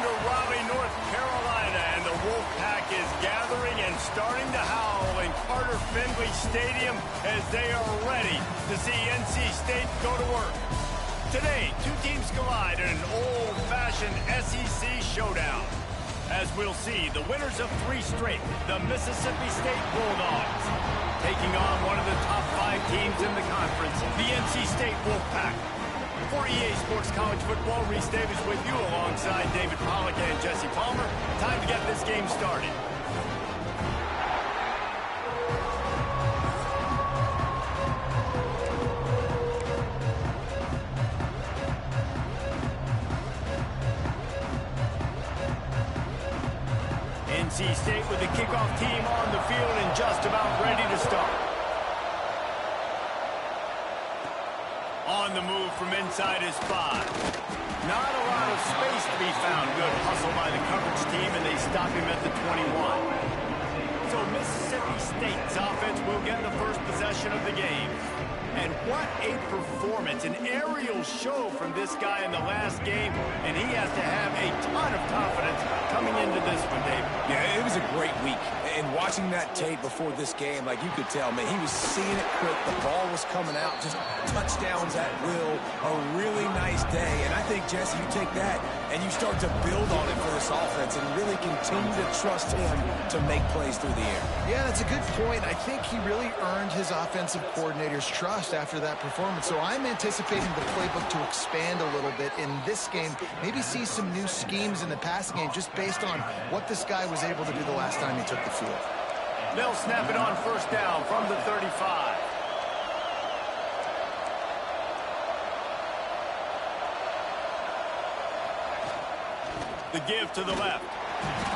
to Raleigh, North Carolina, and the Wolfpack is gathering and starting to howl in Carter Finley Stadium as they are ready to see NC State go to work. Today, two teams collide in an old-fashioned SEC showdown. As we'll see, the winners of 3 straight, the Mississippi State Bulldogs, taking on one of the top 5 teams in the conference, the NC State Wolfpack. For EA Sports College Football, Reese Davis with you alongside David Pollack and Jesse Palmer. Time to get this game started. NC State with the kickoff team on the field and just about ready to start. On the move from inside his 5. Not a lot of space to be found. Good hustle by the coverage team, and they stop him at the 21. So Mississippi State's offense will get the first possession of the game. And what a performance, an aerial show from this guy in the last game, and he has to have a ton of confidence coming into this one, Dave. Yeah, it was a great week. And watching that tape before this game, like you could tell, man, he was seeing it quick. The ball was coming out, just touchdowns at will. A really nice day. And I think, Jesse, you take that and you start to build on it for this offense and really continue to trust him to make plays through the air. Yeah, that's a good point. I think he really earned his offensive coordinator's trust after that performance. So I'm anticipating the playbook to expand a little bit in this game. Maybe see some new schemes in the passing game just based on what this guy was able to do the last time he took the field. They'll snap it on first down from the 35. The give to the left.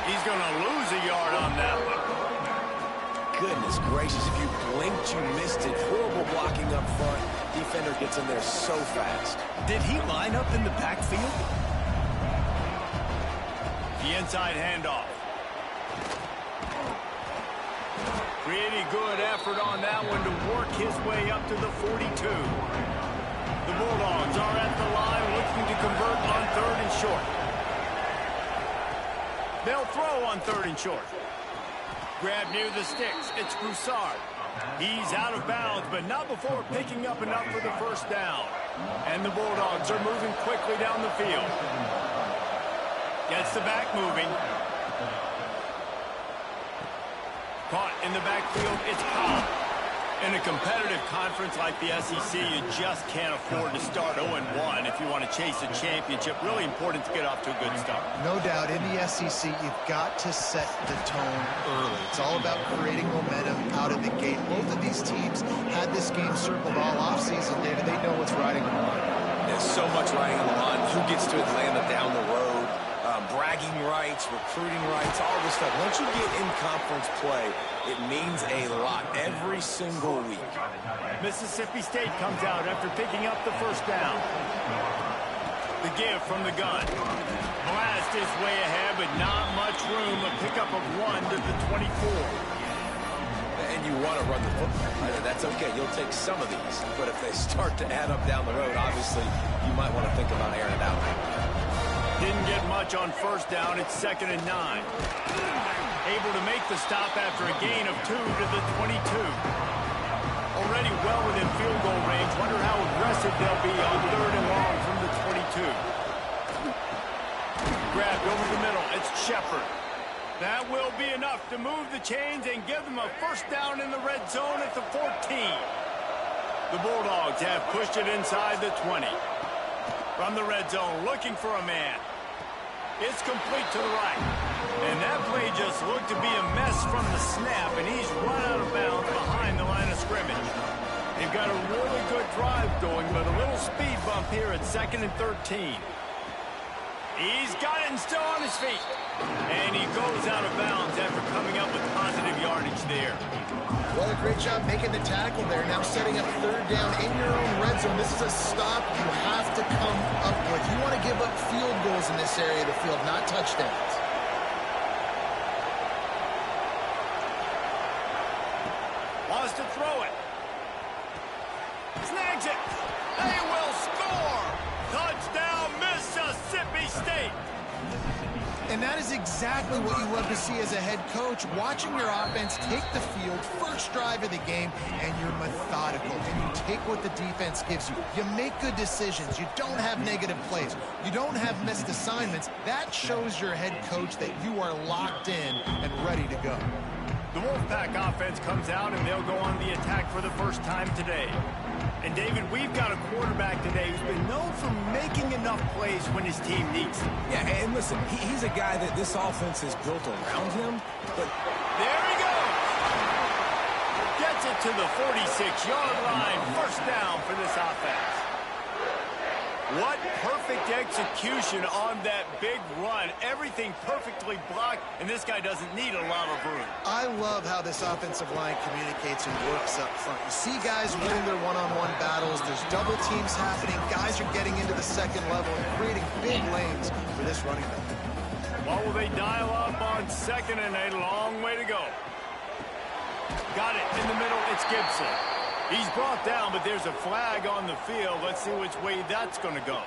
He's going to lose a yard on that one. Goodness gracious, if you blinked, you missed it. Horrible blocking up front. Defender gets in there so fast. Did he line up in the backfield? The inside handoff. Pretty good effort on that one to work his way up to the 42. The Bulldogs are at the line looking to convert on 3rd and short. They'll throw on 3rd and short. Grab near the sticks. It's Broussard. He's out of bounds, but not before picking up enough for the first down. And the Bulldogs are moving quickly down the field. Gets the back moving. Caught in the backfield, it's Powell. In a competitive conference like the SEC, you just can't afford to start 0-1 if you want to chase a championship. Really important to get off to a good start. No doubt, in the SEC, you've got to set the tone early. It's all about creating momentum out of the gate. Both of these teams had this game circled all offseason, David. They know what's riding on the line. There's so much riding on the line. Who gets to Atlanta down the road? Bragging rights, recruiting rights, all this stuff. Once you get in conference play, it means a lot every single week. Mississippi State comes out after picking up the first down. The give from the gun. Blast his way ahead, but not much room. A pickup of 1 to the 24. And you want to run the football. That's okay. You'll take some of these. But if they start to add up down the road, obviously, you might want to think about airing it out. Didn't get much on first down. It's 2nd and 9. Able to make the stop after a gain of 2 to the 22. Already well within field goal range. Wonder how aggressive they'll be on 3rd and long from the 22. Grabbed over the middle. It's Shepard. That will be enough to move the chains and give them a first down in the red zone at the 14. The Bulldogs have pushed it inside the 20. From the red zone, looking for a man. It's complete to the right. And that play just looked to be a mess from the snap, and he's run out of bounds behind the line of scrimmage. They've got a really good drive going, but a little speed bump here at 2nd and 13. He's got it and still on his feet. And he goes out of bounds after coming up with positive yardage there. Well, a great job making the tackle there. Now setting up 3rd down in your own red zone. This is a stop you have to come up with. You want to give up field goals in this area of the field, not touchdowns. Wants to throw it. Snags it. They will score. Touchdown, Mississippi State. And that is exactly what you love to see as a head coach, watching your offense take the field, first drive of the game, and you're methodical, and you take what the defense gives you. You make good decisions. You don't have negative plays. You don't have missed assignments. That shows your head coach that you are locked in and ready to go. The Wolfpack offense comes out, and they'll go on the attack for the first time today. And, David, we've got a quarterback today who's been known for making enough plays when his team needs it. Yeah, and listen, he's a guy that this offense is built around him. But there he goes. Gets it to the 46-yard line. First down for this offense. What perfect execution on that big run. Everything perfectly blocked, and this guy doesn't need a lot of room. I love how this offensive line communicates and works up front. You see guys winning their one-on-one battles. There's double teams happening. Guys are getting into the second level and creating big lanes for this running back. What will they dial up on second and a long way to go? Got it in the middle. It's Gibson. He's brought down, but there's a flag on the field. Let's see which way that's going to go.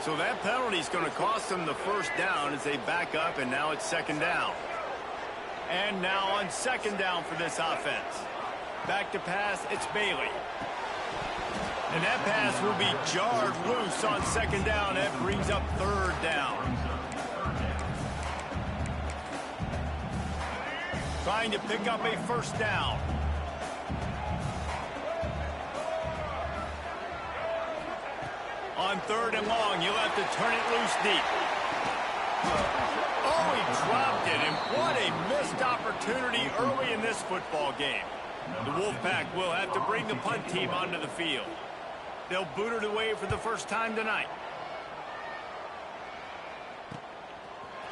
So that penalty is going to cost them the first down as they back up, and now it's second down. And now on second down for this offense. Back to pass, it's Bailey. And that pass will be jarred loose on second down. That brings up third down. Trying to pick up a first down. On third and long, you'll have to turn it loose deep. Oh, he dropped it, and what a missed opportunity early in this football game. The Wolfpack will have to bring the punt team onto the field. They'll boot it away for the first time tonight.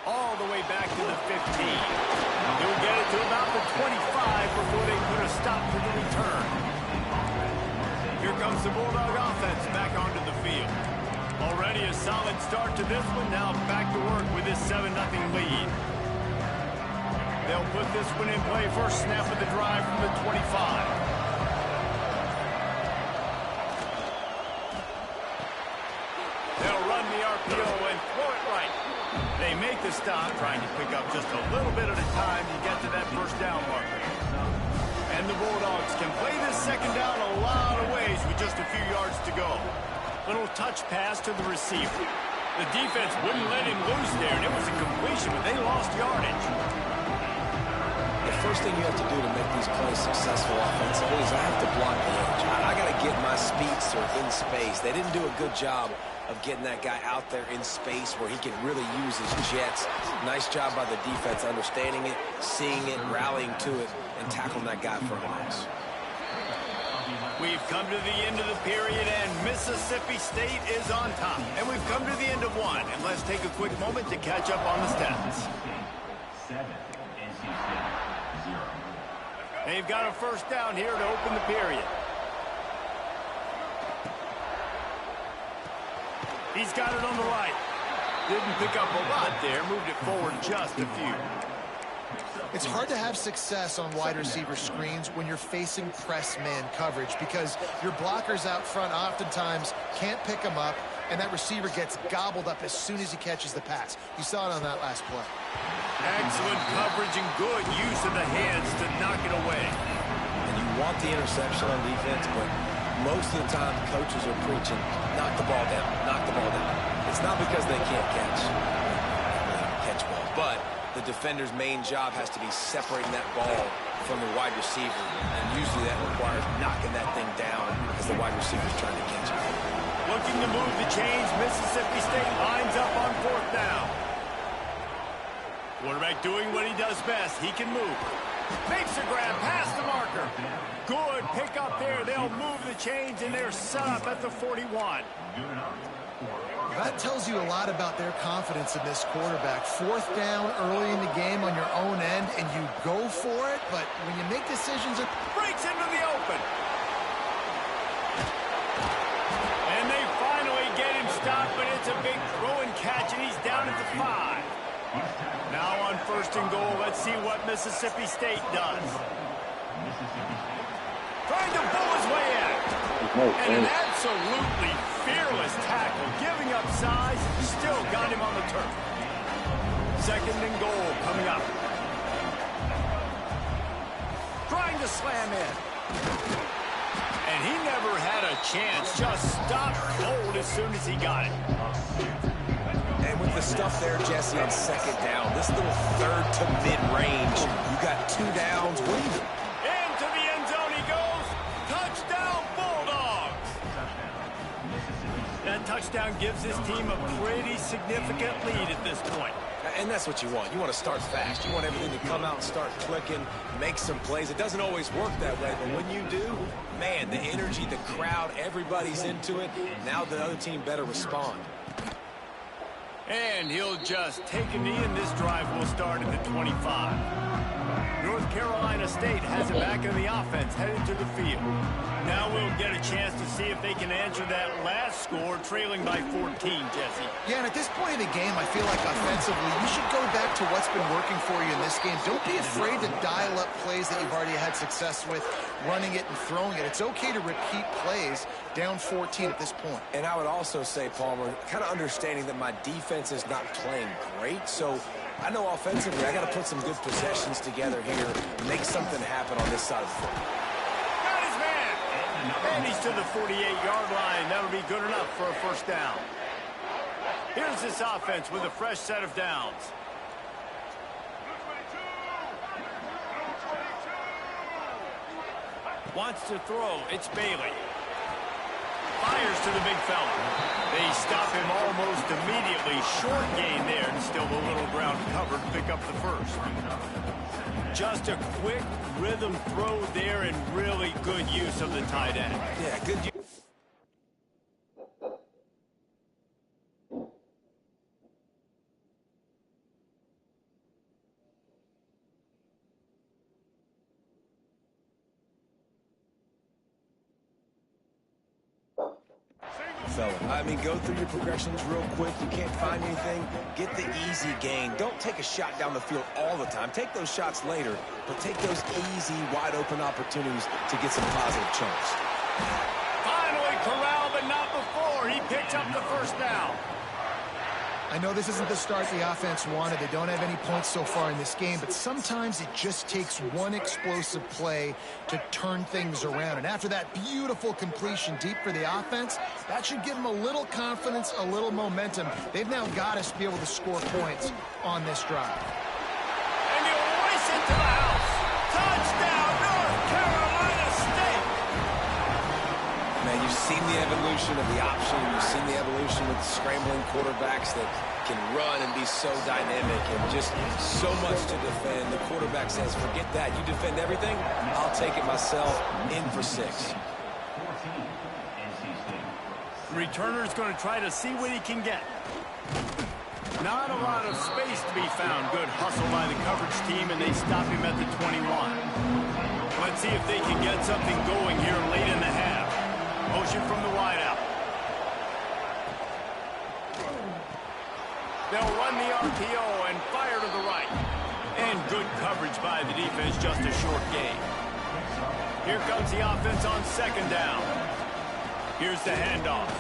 All the way back to the 15. He'll get it to about the 25 before they put a stop to the return. Here comes the Bulldog offense back onto the field. Already a solid start to this one. Now back to work with this 7-0 lead. They'll put this one in play. First snap of the drive from the 25. They'll run the RPO and throw it right. They make the stop, trying to pick up just a little bit at a time to get to that first down marker. And the Bulldogs can play this second down a lot of ways with just a few yards to go. Little touch pass to the receiver. The defense wouldn't let him loose there, and it was a completion, but they lost yardage. the first thing you have to do to make these plays successful offensively is I have to block the edge. I got to get my speedster in space. They didn't do a good job of getting that guy out there in space where he can really use his jets. Nice job by the defense understanding it, seeing it, rallying to it, and tackling that guy for a loss. We've come to the end of the period, and Mississippi State is on top. And we've come to the end of one. And let's take a quick moment to catch up on the stats. They've got a first down here to open the period. He's got it on the right. Didn't pick up a lot there. Moved it forward just a few. It's hard to have success on wide receiver screens when you're facing press man coverage because your blockers out front oftentimes can't pick them up, and that receiver gets gobbled up as soon as he catches the pass. You saw it on that last play. Excellent coverage and good use of the hands to knock it away. And you want the interception on defense, but most of the time coaches are preaching, knock the ball down, knock the ball down. It's not because they can't catch well, but the defender's main job has to be separating that ball from the wide receiver, and usually that requires knocking that thing down as the wide receiver's trying to catch it. Looking to move the chains, Mississippi State lines up on fourth down. Quarterback doing what he does best. He can move. Makes a grab past the marker. Good pick up there. They'll move the chains, and they're set up at the 41. That tells you a lot about their confidence in this quarterback. Fourth down early in the game on your own end, and you go for it, but when you make decisions... Breaks into the open. And they finally get him stopped, but it's a big throw and catch, and he's down at the 5. Now on first and goal, let's see what Mississippi State does. Trying to pull his way in. And an absolutely fearless tackle, giving up size, still got him on the turf. 2nd and goal coming up. Trying to slam in. And he never had a chance, just stopped cold as soon as he got it. And with the stuff there, Jesse, on 2nd down, this little 3rd to mid-range, you got 2 downs. What do you do? Into the end zone he goes. Touchdown, Bulldogs. That touchdown gives his team a pretty significant lead at this point. And that's what you want. You want to start fast. You want everything to come out and start clicking, make some plays. It doesn't always work that way, but when you do, man, the energy, the crowd, everybody's into it. Now the other team better respond. And he'll just take a knee, and this drive will start at the 25. North Carolina State has it back in the offense, headed to the field. Now we'll get a chance to see if they can answer that last score, trailing by 14, Jesse. Yeah, and at this point in the game, I feel like offensively, you should go back to what's been working for you in this game. Don't be afraid to dial up plays that you've already had success with, running it and throwing it. It's okay to repeat plays down 14 at this point. And I would also say, Palmer, kind of understanding that my defense is not playing great, so I know offensively I got to put some good possessions together here, make something happen on this side of the foot. Got his man! And he's to the 48-yard line. That'll be good enough for a 1st down. Here's this offense with a fresh set of downs. Wants to throw. It's Bailey. Fires to the big fella. They stop him almost immediately. Short gain there, and still a little ground covered. Pick up the 1st. Just a quick rhythm throw there, and really good use of the tight end. Yeah, good use. I mean, go through your progressions real quick. You can't find anything, get the easy gain. Don't take a shot down the field all the time. Take those shots later, but take those easy, wide-open opportunities to get some positive chunks. Finally corralled, but not before. He picks up the 1st down. I know this isn't the start the offense wanted. They don't have any points so far in this game, but sometimes it just takes one explosive play to turn things around. And after that beautiful completion deep for the offense, that should give them a little confidence, a little momentum. They've now got to be able to score points on this drive. And he'll race it to the house. Touchdown, North Carolina State. Man, you've seen the evolution of the option. You've seen the evolution with scrambling quarterbacks that can run and be so dynamic and just so much to defend. The quarterback says, forget that. You defend everything, I'll take it myself. In for 6. The returner's going to try to see what he can get. Not a lot of space to be found. Good hustle by the coverage team, and they stop him at the 21. Let's see if they can get something going here late in the half. Motion from the wideout. They'll run the RPO and fire to the right. And good coverage by the defense, just a short gain. Here comes the offense on 2nd down. Here's the handoff.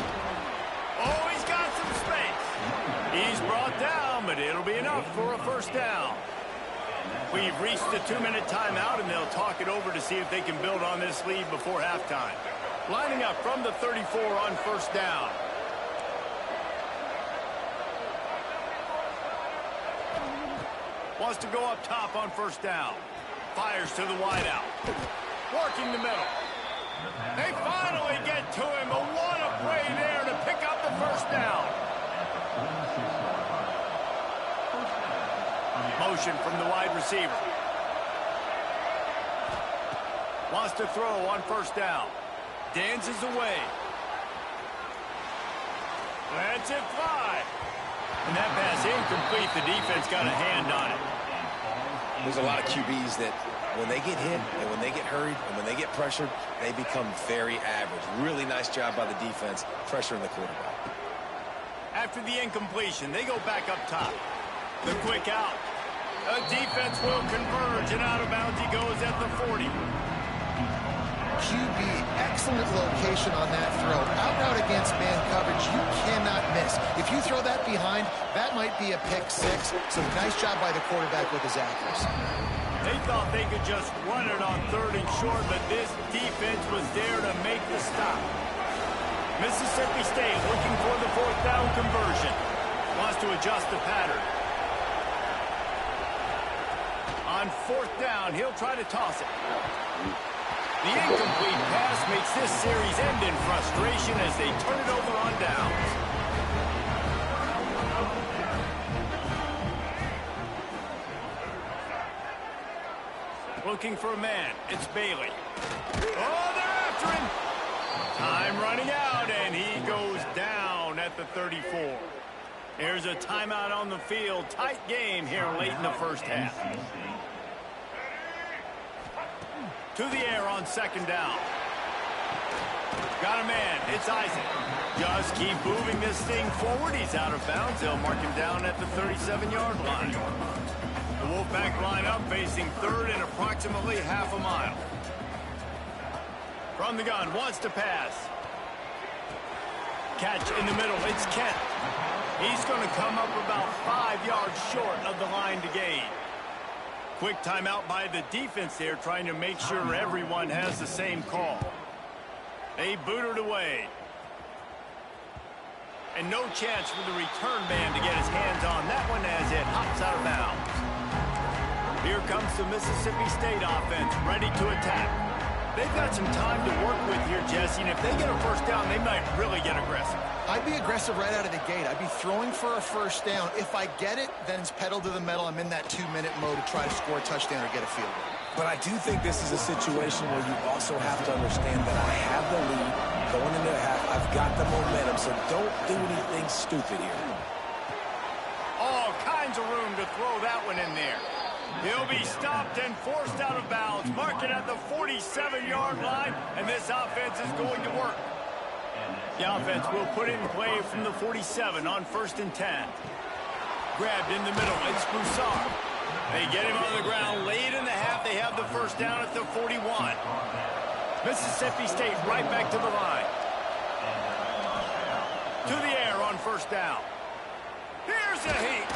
Oh, he's got some space. He's brought down, but it'll be enough for a 1st down. We've reached the 2-minute timeout, and they'll talk it over to see if they can build on this lead before halftime. Lining up from the 34 on 1st down. Wants to go up top on 1st down. Fires to the wideout. Working the middle. They finally get to him, but what a play there to pick up the 1st down. Motion from the wide receiver. Wants to throw on 1st down. Dances away. Lets it fly. And that pass incomplete. The defense got a hand on it. There's a lot of QBs that when they get hit and when they get hurried and when they get pressured, they become very average. Really nice job by the defense pressuring the quarterback. After the incompletion, they go back up top. The quick out. The defense will converge, and out of bounds he goes at the 40. QB, excellent location on that throw. Out route against man coverage, you cannot miss. If you throw that behind, that might be a pick six. So nice job by the quarterback with his accuracy. They thought they could just run it on 3rd and short, but this defense was there to make the stop. Mississippi State looking for the 4th down conversion. Wants to adjust the pattern. On 4th down, he'll try to toss it. The incomplete pass makes this series end in frustration as they turn it over on downs. Looking for a man. It's Bailey. Oh, they're after him. Time running out, and he goes down at the 34. Here's a timeout on the field. Tight game here late in the first half. To the air on 2nd down. Got a man. It's Isaac. Just keep moving this thing forward. He's out of bounds. They'll mark him down at the 37-yard line. The Wolfpack line up facing 3rd and approximately half a mile. From the gun, wants to pass. Catch in the middle. It's Kent. He's going to come up about 5 yards short of the line to gain. Quick timeout by the defense there, trying to make sure everyone has the same call. They boot it away. And no chance for the return man to get his hands on that one as it hops out of bounds. Here comes the Mississippi State offense, ready to attack. They've got some time to work with here, Jesse, and if they get a 1st down, they might really get aggressive. I'd be aggressive right out of the gate. I'd be throwing for a 1st down. If I get it, then it's pedal to the metal. I'm in that 2-minute mode to try to score a touchdown or get a field goal. But I do think this is a situation where you also have to understand that I have the lead going into the half. I've got the momentum, so don't do anything stupid here. All kinds of room to throw that one in there. He'll be stopped and forced out of bounds. Marking at the 47-yard line, and this offense is going to work. The offense will put it in play from the 47 on 1st and 10. Grabbed in the middle. It's Broussard. They get him on the ground late in the half. They have the 1st down at the 41. Mississippi State right back to the line. To the air on 1st down. Here's a heat.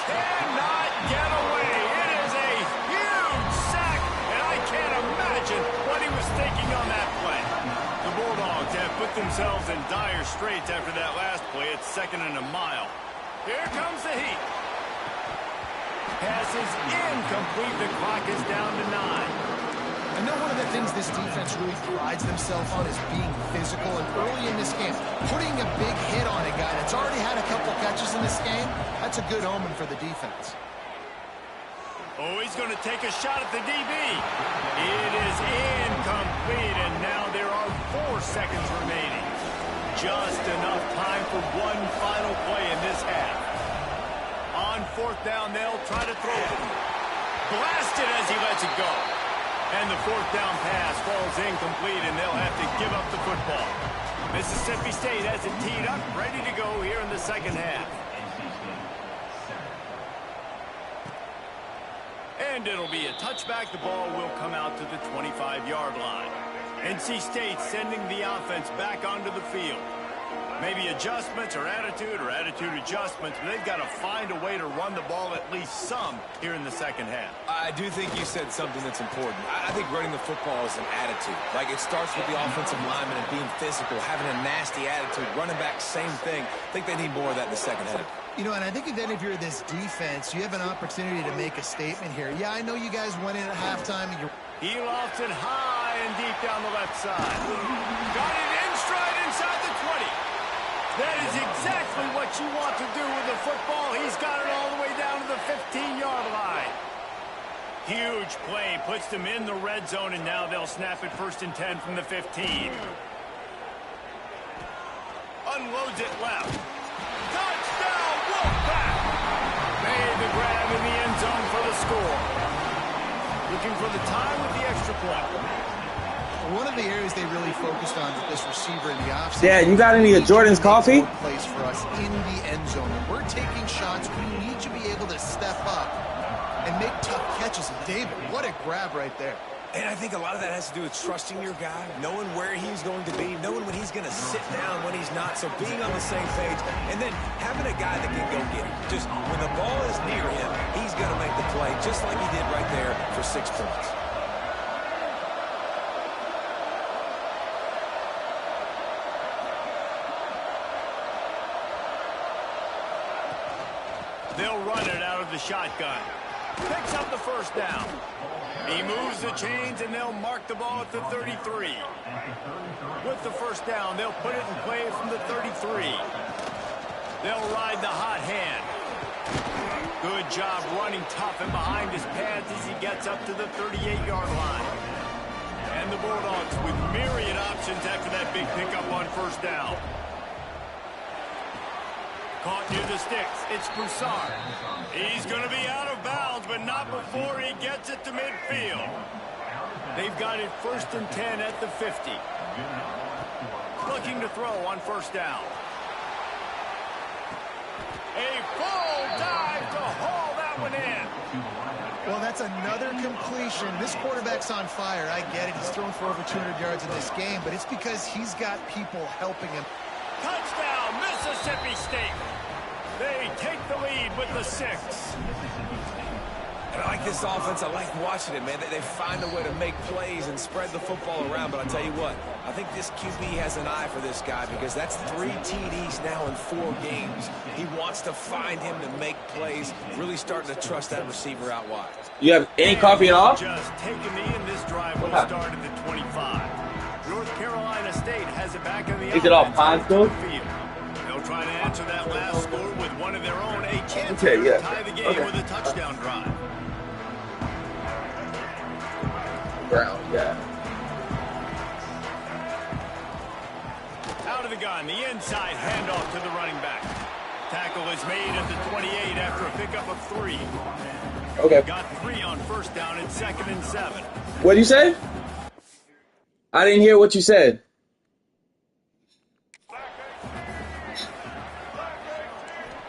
Cannot get away. It is a huge sack, and I can't imagine what he was thinking on that play. The Bulldogs have put themselves in dire straits after that last play. It's 2nd and a mile. Here comes the heat. Pass is incomplete. The clock is down to 9. I know one of the things this defense really prides themselves on is being physical, and early in this game, putting a big hit on a guy that's already had a couple catches in this game, that's a good omen for the defense. Oh, he's going to take a shot at the DB. It is incomplete, and now there are 4 seconds remaining. Just enough time for one final play in this half. On 4th down, they'll try to throw it. Blasted as he lets it go. And the 4th down pass falls incomplete, and they'll have to give up the football. Mississippi State has it teed up, ready to go here in the 2nd half. And it'll be a touchback. The ball will come out to the 25-yard line. NC State sending the offense back onto the field. Maybe adjustments or attitude adjustments, but they've got to find a way to run the ball at least some here in the 2nd half. I do think you said something that's important. I think running the football is an attitude. Like, it starts with the offensive lineman and being physical, having a nasty attitude. Running back, same thing. I think they need more of that in the 2nd half. You know, and I think that if you're this defense, you have an opportunity to make a statement here. Yeah, I know you guys went in at halftime. And he lofts it high and deep down the left side. Got it in stride inside the 20. That is exactly what you want to do with the football. He's got it all the way down to the 15-yard line. Huge play, puts them in the red zone, and now they'll snap it 1st and 10 from the 15. Unloads it left. Touchdown, Wolfpack! Made the grab in the end zone for the score. Looking for the time with the extra point. One of the areas they really focused on with this receiver in the offseason. Dad, you got any of Jordan's coffee? Place for us in the end zone. When we're taking shots, we need to be able to step up and make tough catches. And David, what a grab right there. And I think a lot of that has to do with trusting your guy, knowing where he's going to be, knowing when he's going to sit down, when he's not, so being on the same page, and then having a guy that can go get it. Just when the ball is near him, he's going to make the play, just like he did right there for 6 points. They'll run it out of the shotgun. Picks up the first down. He moves the chains, and they'll mark the ball at the 33. With the first down, they'll put it in play from the 33. They'll ride the hot hand. Good job running tough and behind his pads as he gets up to the 38-yard line. And the Bulldogs with myriad options after that big pickup on first down. Caught near the sticks. It's Broussard. He's going to be out of bounds, but not before he gets it to midfield. They've got it 1st and 10 at the 50. Looking to throw on first down. A full dive to haul that one in. Well, that's another completion. This quarterback's on fire. I get it. He's thrown for over 200 yards in this game, but it's because he's got people helping him. Touchdown, Mississippi State. They take the lead with the 6. And I like this offense. I like watching it, man. They find a way to make plays and spread the football around. But I'll tell you what, I think this QB has an eye for this guy because that's 3 TDs now in 4 games. He wants to find him to make plays, really starting to trust that receiver out wide. You have any coffee at all? Just taking me in. This drive will start at the 25. North Carolina State has it back in the Is it all pine still? field. They'll try to answer that last score with one of their own. A chance Okay, to yeah. tie the game with a touchdown drive. Brown, yeah. Out of the gun, the inside handoff to the running back. Tackle is made at the 28 after a pickup of 3. Okay. Got 3 on first down and 2nd and 7. What did you say? I didn't hear what you said.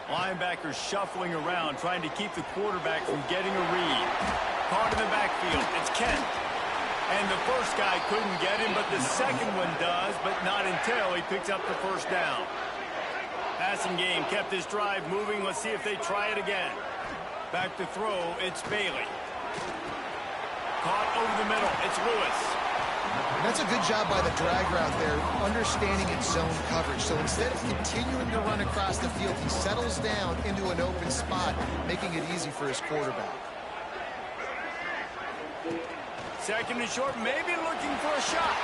Linebackers shuffling around, trying to keep the quarterback from getting a read. Caught in the backfield. It's Kent. And the first guy couldn't get him, but the second one does, but not until he picks up the first down. Passing game kept this drive moving. Let's see if they try it again. Back to throw, it's Bailey. Caught over the middle, it's Lewis. That's a good job by the drag route there, understanding its zone coverage. So instead of continuing to run across the field, he settles down into an open spot, making it easy for his quarterback. 2nd and short, maybe looking for a shot.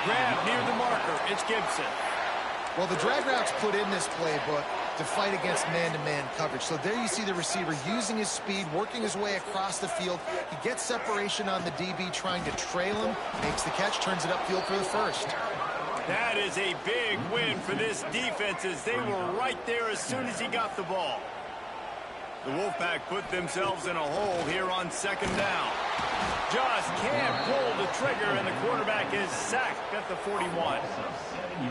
Grab near the marker, it's Gibson. Well, the drag route's put in this playbook to fight against man-to-man coverage. So there you see the receiver using his speed, working his way across the field. He gets separation on the DB, trying to trail him, makes the catch, turns it upfield for the first. That is a big win for this defense as they were right there as soon as he got the ball. The Wolfpack put themselves in a hole here on 2nd down. Just can't pull the trigger, and the quarterback is sacked at the 41.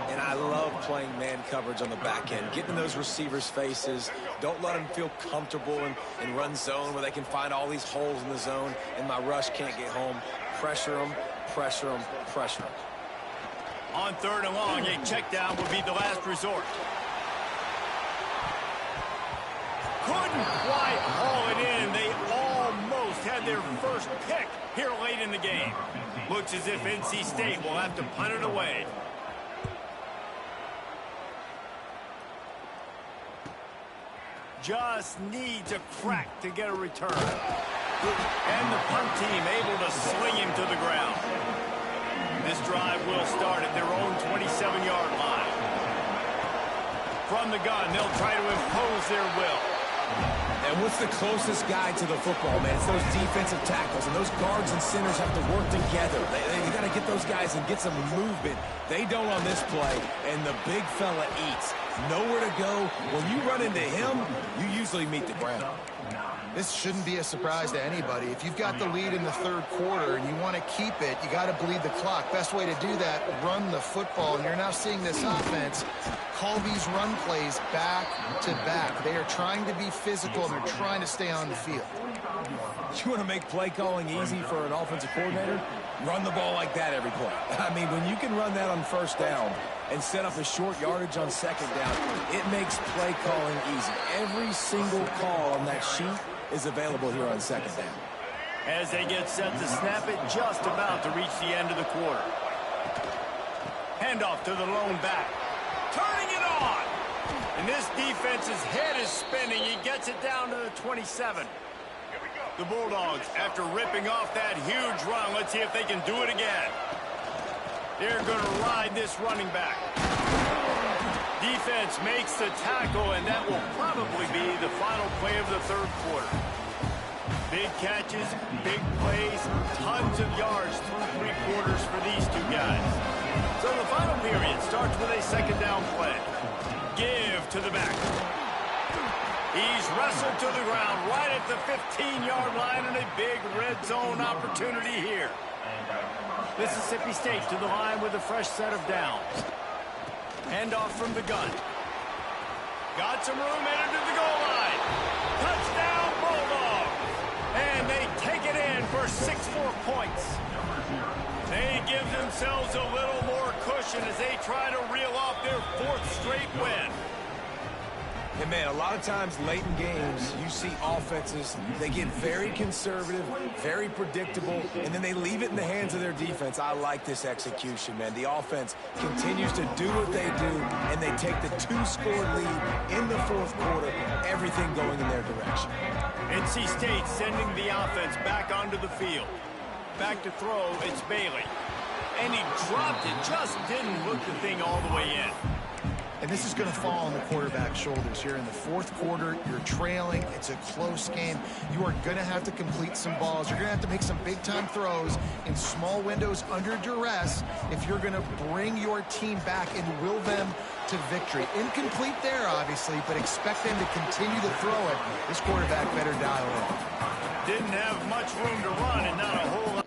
And I love playing man coverage on the back end, getting those receivers' faces. Don't let them feel comfortable in run zone where they can find all these holes in the zone, and my rush can't get home. Pressure them, pressure them, pressure them. On 3rd and long, a check down would be the last resort. Couldn't quite haul it in. They almost had their first pick here late in the game. Looks as if NC State will have to punt it away. Just needs a crack to get a return. And the punt team able to sling him to the ground. This drive will start at their own 27-yard line. From the gun, they'll try to impose their will. And what's the closest guy to the football, man? It's those defensive tackles, and those guards and centers have to work together. They got to get those guys and get some movement. They don't on this play, and the big fella eats. nowhere to go. When you run into him, you usually meet the ground. This shouldn't be a surprise to anybody. If you've got the lead in the third quarter and you want to keep it, you got to bleed the clock. Best way to do that, run the football. And you're now seeing this offense call these run plays back to back. They are trying to be physical, and they're trying to stay on the field. You want to make play calling easy for an offensive coordinator? Run the ball like that every play. I mean, when you can run that on first down and set up a short yardage on second down, it makes play calling easy. Every single call on that sheet is available here on second down. As they get set to snap it, just about to reach the end of the quarter. Handoff to the lone back. Turning it on! And this defense's head is spinning. He gets it down to the 27. The Bulldogs, after ripping off that huge run, let's see if they can do it again. They're going to ride this running back. Defense makes the tackle, and that will probably be the final play of the third quarter. Big catches, big plays, tons of yards through three quarters for these two guys. So the final period starts with a second down play. Give to the back. He's wrestled to the ground right at the 15-yard line, and a big red zone opportunity here. Mississippi State to the line with a fresh set of downs. Handoff from the gun. Got some room, headed to the goal line. Touchdown, Bulldogs! And they take it in for 6 more points. They give themselves a little more cushion as they try to reel off their 4th straight win. And, man, a lot of times late in games, you see offenses, they get very conservative, very predictable, and then they leave it in the hands of their defense. I like this execution, man. The offense continues to do what they do, and they take the 2-score lead in the fourth quarter, everything going in their direction. NC State sending the offense back onto the field. Back to throw, it's Bailey. And he dropped it, just didn't hook the thing all the way in. And this is going to fall on the quarterback's shoulders here in the fourth quarter. You're trailing. It's a close game. You are going to have to complete some balls. You're going to have to make some big-time throws in small windows under duress if you're going to bring your team back and will them to victory. Incomplete there, obviously, but expect them to continue to throw it. This quarterback better dial in. Didn't have much room to run and not a whole lot.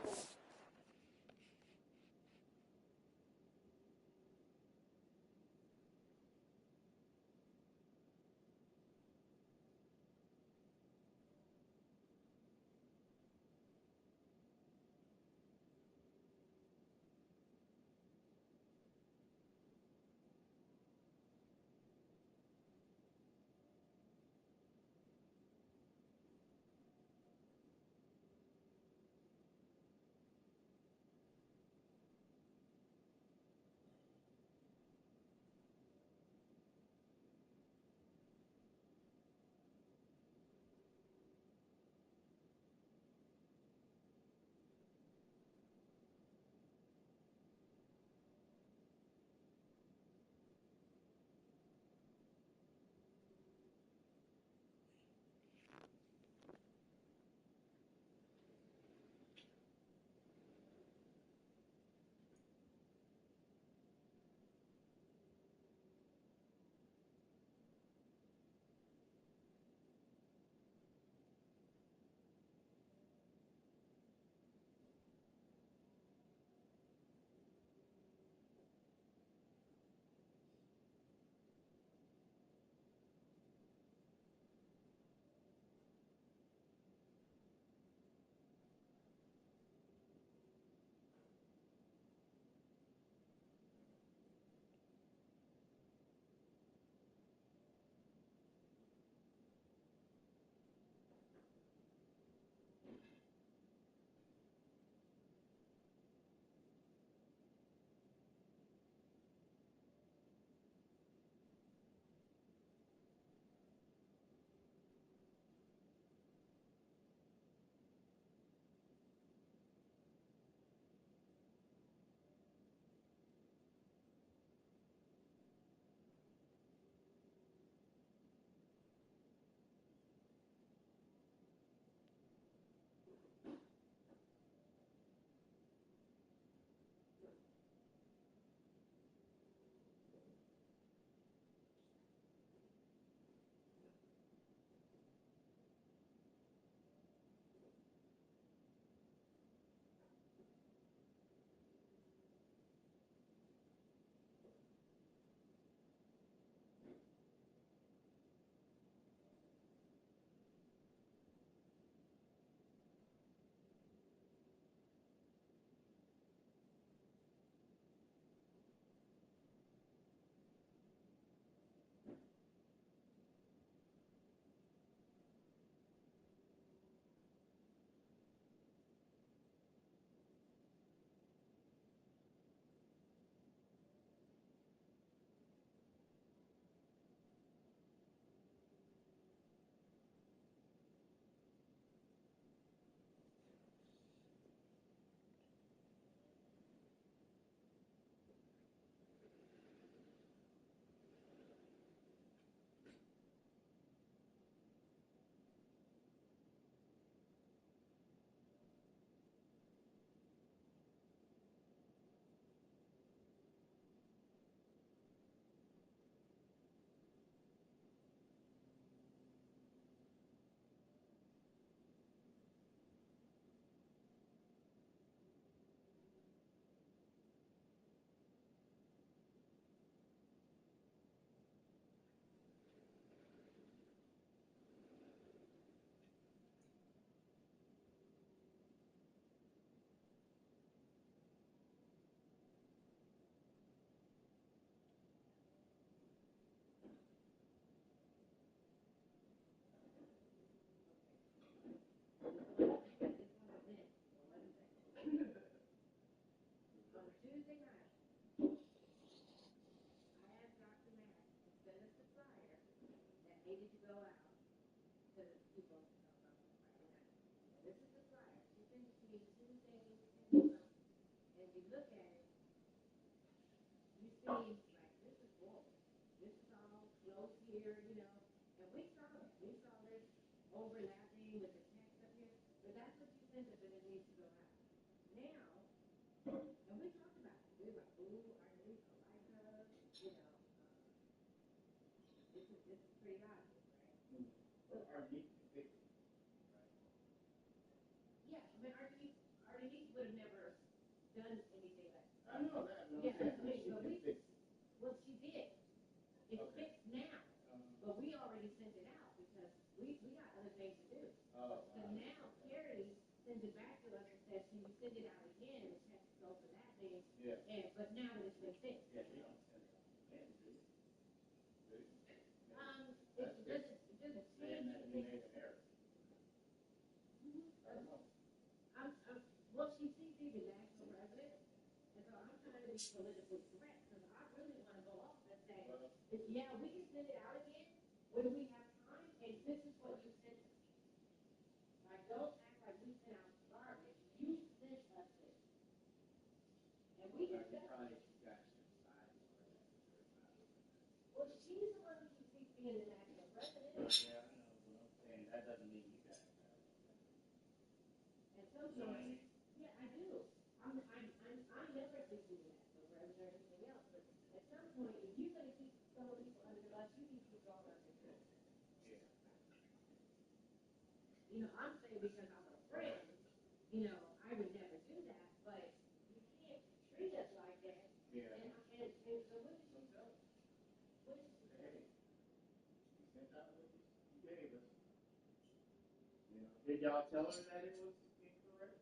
Did y'all tell her that it was incorrect?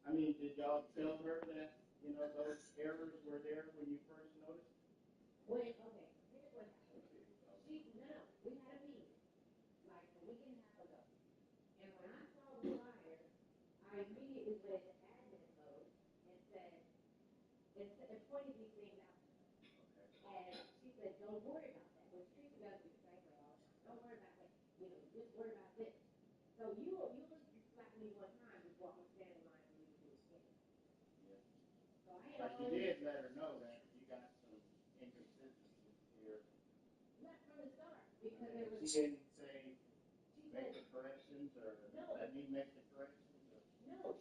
I mean, did y'all tell her that, those errors were there when you first noticed? But you did let her know that you got some inconsistencies here. She didn't say make the corrections or let me make the corrections? Or?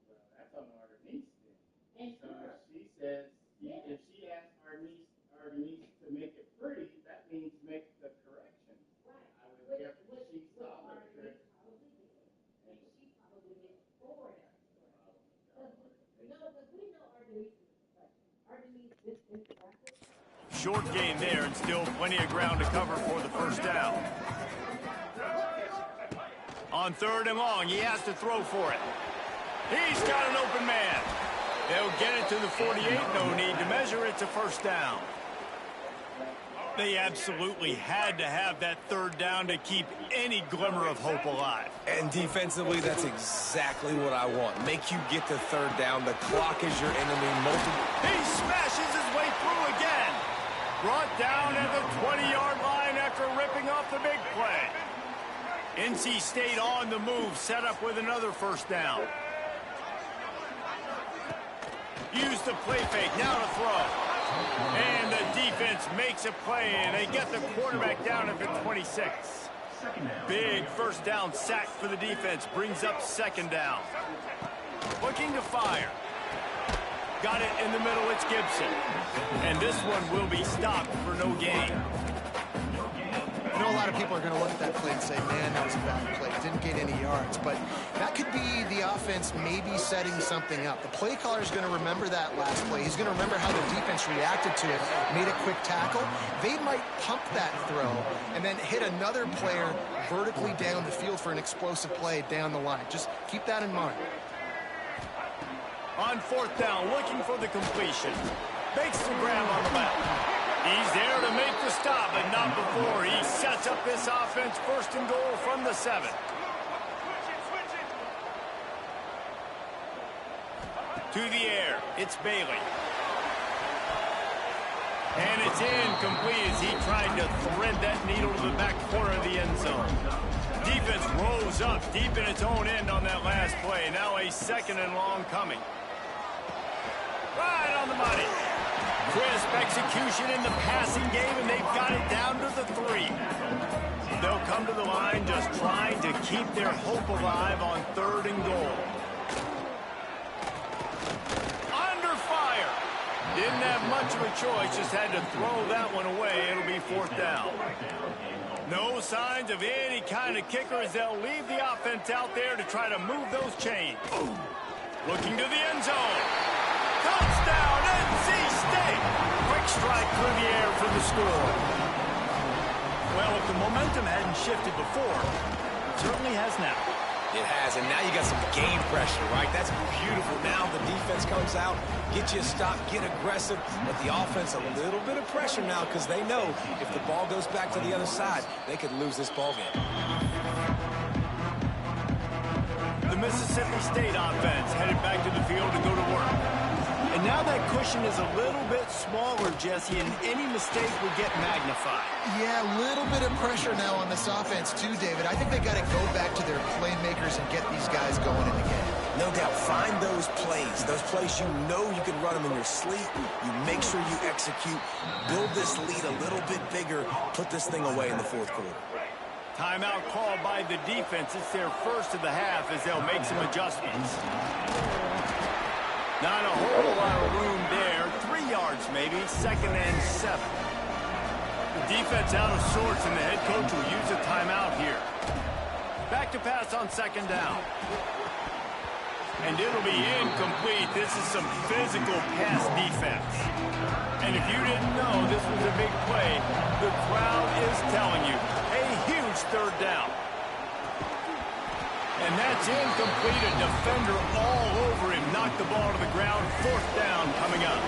Well, that's on Ardenise then. So if she says, if she asks Ardenise to make it pretty, that means make the correction. I would guess she saw the trick. Short gain there and still plenty of ground to cover for the first down. On 3rd and long, he has to throw for it. He's got an open man. They'll get it to the 48. No need to measure. It's a first down. They absolutely had to have that 3rd down to keep any glimmer of hope alive. And defensively, that's exactly what I want. Make you get the 3rd down. The clock is your enemy. He smashes his way through again. Brought down at the 20-yard line after ripping off the big play. NC State on the move, set up with another first down. Use the play fake, now to throw. And the defense makes a play, and they get the quarterback down at the 26. Big first down sack for the defense, brings up 2nd down. Looking to fire. Got it in the middle, it's Gibson. And this one will be stopped for no gain. I know a lot of people are going to look at that play and say, man, that was a bad play. Didn't get any yards. But that could be the offense maybe setting something up. The play caller is going to remember that last play. He's going to remember how the defense reacted to it, made a quick tackle. They might pump that throw and then hit another player vertically down the field for an explosive play down the line. Just keep that in mind. On 4th down, looking for the completion. Makes the grab on the left. He's there to make the stop, but not before he sets up this offense 1st and goal from the 7. To the air, it's Bailey. And it's incomplete as he tried to thread that needle to the back corner of the end zone. Defense rose up deep in its own end on that last play. Now a 2nd and long coming. Right on the money. Crisp execution in the passing game, and they've got it down to the 3. They'll come to the line just trying to keep their hope alive on 3rd and goal. Under fire. Didn't have much of a choice, just had to throw that one away. It'll be 4th down. No signs of any kind of kicker as they'll leave the offense out there to try to move those chains. Looking to the end zone. Touchdown, NC State! Quick strike through the air for the score. Well, if the momentum hadn't shifted before, it certainly has now. It has, and now you got some game pressure, right? That's beautiful. Now the defense comes out, get you a stop, get aggressive, but the offense a little bit of pressure now because they know if the ball goes back to the other side, they could lose this ball game. The Mississippi State offense headed back to the field to go to work. And now that cushion is a little bit smaller, Jesse, and any mistake would get magnified. Yeah, a little bit of pressure now on this offense too, David. I think they got to go back to their playmakers and get these guys going in the game. No doubt. Find those plays you know you can run them in your sleep. You make sure you execute. Build this lead a little bit bigger. Put this thing away in the 4th quarter. Timeout called by the defense. It's their first of the half as they'll make some adjustments. Not a whole lot of room there. 3 yards maybe. 2nd and 7. The defense out of sorts, and the head coach will use a timeout here. Back to pass on 2nd down. And it'll be incomplete. This is some physical pass defense. And if you didn't know this was a big play, the crowd is telling you. A huge 3rd down. And that's incomplete. A defender all over him. Knocked the ball to the ground. 4th down coming up.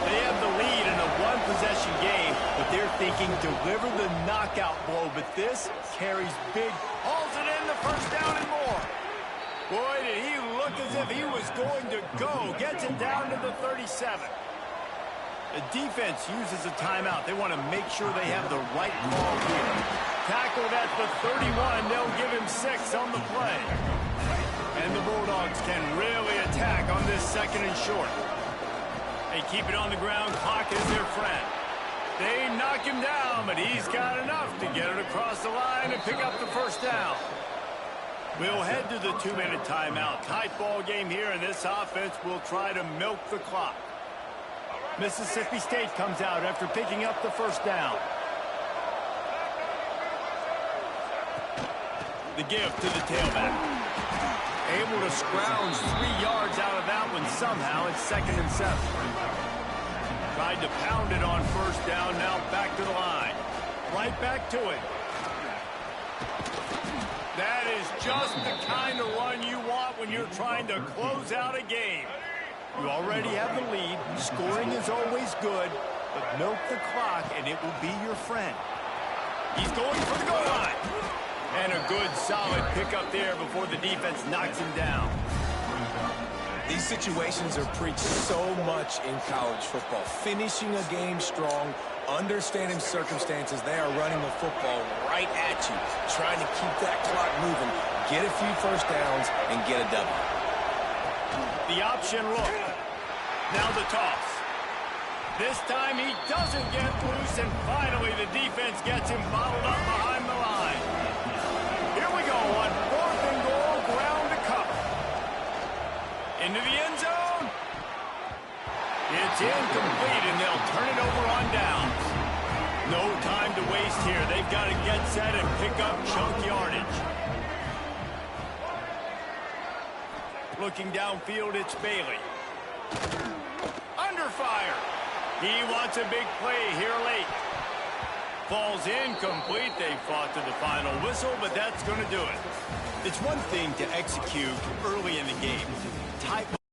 They have the lead in a 1-possession game, but they're thinking deliver the knockout blow. But this carries big. Hauls it in the 1st down and more. Boy, did he look as if he was going to go. Gets it down to the 37. The defense uses a timeout. They want to make sure they have the right call here. Tackled at the 31. They'll give him 6 on the play. And the Bulldogs can really attack on this 2nd and short. They keep it on the ground. Clock is their friend. They knock him down, but he's got enough to get it across the line and pick up the 1st down. We'll head to the 2-minute timeout. Tight ball game here, and this offense will try to milk the clock. Mississippi State comes out after picking up the 1st down. The give to the tailback. Able to scrounge 3 yards out of that one somehow. It's 2nd and 7. Tried to pound it on 1st down. Now back to the line. Right back to it. That is just the kind of run you want when you're trying to close out a game. You already have the lead. Scoring is always good, but milk the clock and it will be your friend. He's going for the goal line. And a good, solid pickup there before the defense knocks him down. These situations are preached so much in college football. Finishing a game strong, understanding circumstances. They are running the football right at you, trying to keep that clock moving, get a few 1st downs, and get a W. The option look. Now the toss. This time he doesn't get loose, and finally the defense gets him bottled up behind the line. Here we go on 4th and goal, ground to cover. Into the end zone. It's incomplete, and they'll turn it over on downs. No time to waste here. They've got to get set and pick up chunk yardage. Looking downfield, it's Bailey. Under fire. He wants a big play here late. Falls incomplete. They fought to the final whistle, but that's going to do it. It's one thing to execute early in the game. Tight